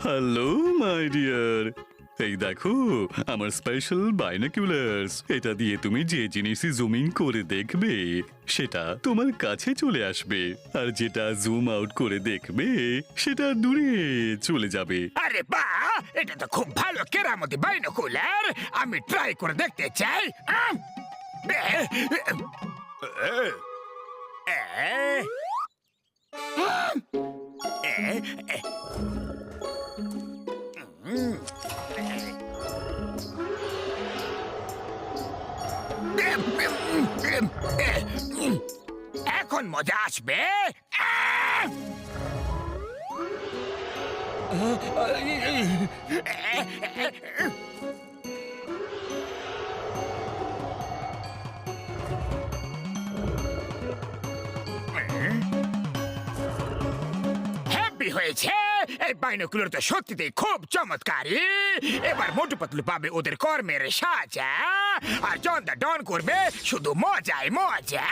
Hello my dear, এই দেখো আমার স্পেশাল বাইনোকুলার্স। এটা দিয়ে তুমি যে জিনিসই জুমিং করে দেখবে সেটা তোমার কাছে চলে আসবে, আর যেটা জুম আউট করে দেখবে সেটা দূরে চলে যাবে। আরে বাহ, এটা তো খুব ভালো কেরামতি বাইনোকুলার। আমি ট্রাই করে দেখতে চাই। এখন মজা আসবে। হ্যাপি হয়েছে। এই বাইনোকুলার তো সত্যিতেই খুব চমৎকারী। এবার মোটু পাতলু পাবে ওদের কর্মের সাজা, আর জন দা ডন করবে শুধু মজায় মজা।